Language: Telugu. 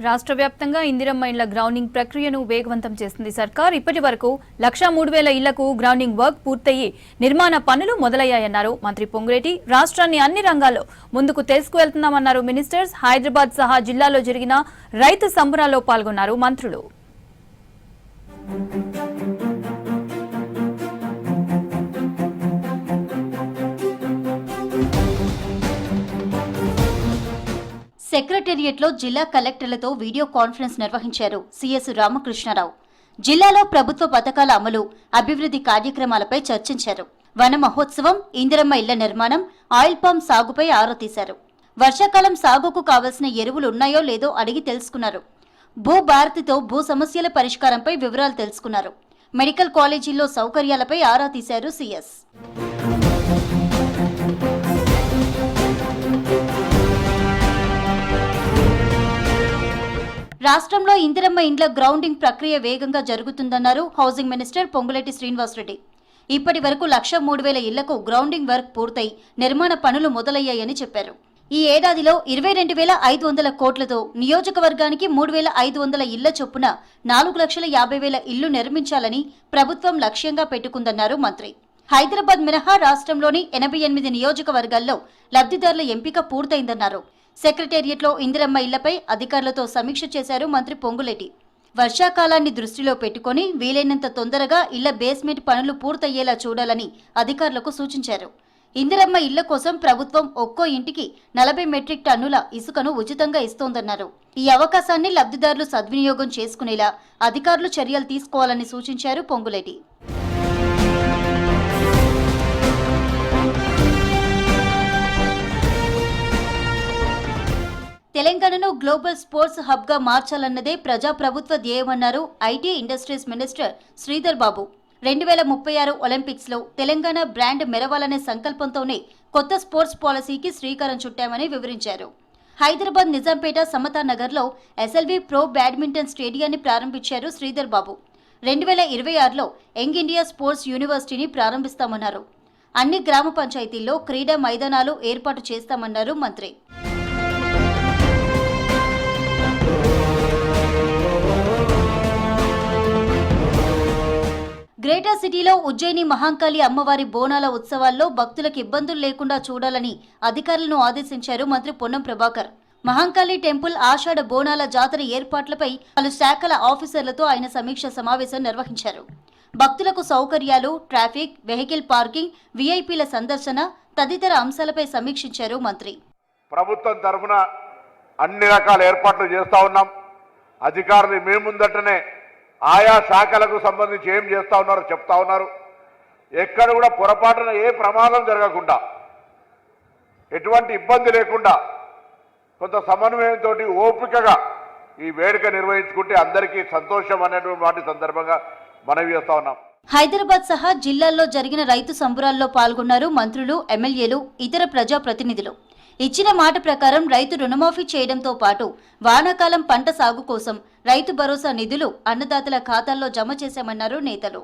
రాష్ట్ర వ్యాప్తంగా ఇందిరమ్మ ఇళ్ల గ్రౌండింగ్ ప్రక్రియను వేగవంతం చేసింది సర్కార్. ఇప్పటి వరకు 1,03,000 ఇళ్లకు గ్రౌండింగ్ వర్క్ పూర్తయి నిర్మాణ పనులు మొదలయ్యాయన్నారు మంత్రి పొంగులేటి. రాష్ట్రాన్ని అన్ని రంగాల్లో ముందుకు తీసుకువెళ్తున్నామన్నారు మినిస్టర్స్. హైదరాబాద్ సహా జిల్లాలో జరిగిన రైతు సంబరాల్లో పాల్గొన్నారు మంత్రులు. సెక్రటేరియట్లో జిల్లా కలెక్టర్లతో వీడియో కాన్ఫరెన్స్ నిర్వహించారు సీఎస్ రామకృష్ణారావు. జిల్లాలో ప్రభుత్వ పథకాల అమలు, అభివృద్ధి కార్యక్రమాలపై చర్చించారు. వన మహోత్సవం, ఇందిరమ్మ ఇళ్ల నిర్మాణం, ఆయిల్ పామ్ సాగుపై ఆరా తీశారు. వర్షాకాలం సాగుకు కావలసిన ఎరువులు ఉన్నాయో లేదో అడిగి తెలుసుకున్నారు. భూభారతితో భూ సమస్యల పరిష్కారంపై వివరాలు తెలుసుకున్నారు. మెడికల్ కాలేజీల్లో సౌకర్యాలపై ఆరా తీశారు సీఎస్. రాష్ట్రంలో ఇందిరమ్మ ఇండ్ల గ్రౌండింగ్ ప్రక్రియ వేగంగా జరుగుతుందన్నారు హౌసింగ్ మినిస్టర్ పొంగులేటి శ్రీనివాసరెడ్డి. ఇప్పటి వరకు 1,03,000 ఇళ్లకు గ్రౌండింగ్ వర్క్ పూర్తయి నిర్మాణ పనులు మొదలయ్యాయని చెప్పారు. ఈ ఏడాదిలో 22,500 కోట్లతో నియోజకవర్గానికి 3,500 ఇళ్ల చొప్పున 4,50,000 ఇళ్లు నిర్మించాలని ప్రభుత్వం లక్ష్యంగా పెట్టుకుందన్నారు మంత్రి. హైదరాబాద్ మినహా రాష్ట్రంలోని 88 నియోజకవర్గాల్లో లబ్ధిదారుల ఎంపిక పూర్తయిందన్నారు. సెక్రటేరియట్లో ఇందిరమ్మ ఇళ్లపై అధికారులతో సమీక్ష చేశారు మంత్రి పొంగులేటి. వర్షాకాలాన్ని దృష్టిలో పెట్టుకుని వీలైనంత తొందరగా ఇళ్ల బేస్మెంట్ పనులు పూర్తయ్యేలా చూడాలని అధికారులకు సూచించారు. ఇందిరమ్మ ఇళ్ల కోసం ప్రభుత్వం ఒక్కో ఇంటికి 40 మెట్రిక్ టన్నుల ఇసుకను ఉచితంగా ఇస్తోందన్నారు. ఈ అవకాశాన్ని లబ్ధిదారులు సద్వినియోగం చేసుకునేలా అధికారులు చర్యలు తీసుకోవాలని సూచించారు పొంగులేటి. తెలంగాణను గ్లోబల్ స్పోర్ట్స్ హబ్ గా మార్చాలన్నదే ప్రజాప్రభుత్వ ధ్యేయమన్నారు IT industries minister Sridhar Babu. 2036 Olympics లో తెలంగాణ బ్రాండ్ మెరవాలనే సంకల్పంతోనే కొత్త స్పోర్ట్స్ పాలసీకి శ్రీకారం చుట్టామని వివరించారు. హైదరాబాద్ నిజాంపేట సమతానగర్లో ఎస్ఎల్వి ప్రో బ్యాడ్మింటన్ స్టేడియాన్ని ప్రారంభించారు శ్రీధర్ బాబు. 2026లో యంగ్ ఇండియా స్పోర్ట్స్ యూనివర్సిటీని ప్రారంభిస్తామన్నారు. అన్ని గ్రామ పంచాయతీల్లో క్రీడా మైదానాలు ఏర్పాటు చేస్తామన్నారు మంత్రి. గ్రేటర్ సిటీలో ఉజ్జయిని మహాంకాళి అమ్మవారి బోనాల ఉత్సవాల్లో భక్తులకు ఇబ్బందులు లేకుండా చూడాలని అధికారులను ఆదేశించారు మంత్రి పొన్నం ప్రభాకర్. మహాంకాళి టెంపుల్ ఆషాఢ బోనాల జాతర ఏర్పాట్లపై పలు శాఖల ఆఫీసర్లతో ఆయన సమీక్ష సమావేశం నిర్వహించారు. భక్తులకు సౌకర్యాలు, ట్రాఫిక్, వెహికల్ పార్కింగ్, వీఐపీల సందర్శన తదితర అంశాలపై సమీక్షించారు మంత్రి. ప్రభుత్వం తరఫున అన్ని రకాల ఏర్పాట్లు చేస్తా ఉన్నాం. అధికారులు మేము ముందటనే ఆయా శాఖలకు సంబంధించి ఏం చేస్తా ఉన్నారో చెప్తా ఉన్నారు. ఎక్కడ కూడా పొరపాటున ఏ ప్రమాదం జరగకుండా, ఎటువంటి ఇబ్బంది లేకుండా కొంత సమన్వయంతో ఓపికగా ఈ వేడుక నిర్వహించుకుంటే అందరికీ సంతోషం అనేటువంటి వాటి సందర్భంగా మనవి చేస్తా ఉన్నాం. హైదరాబాద్ సహా జిల్లాల్లో జరిగిన రైతు సంబరాల్లో పాల్గొన్నారు మంత్రులు, ఎమ్మెల్యేలు, ఇతర ప్రజాప్రతినిధులు. ఇచ్చిన మాట ప్రకారం రైతు రుణమాఫీ చేయడంతో పాటు వానాకాలం పంట సాగు కోసం రైతు భరోసా నిధులు అన్నదాతల ఖాతాల్లో జమ చేశామన్నారు నేతలు.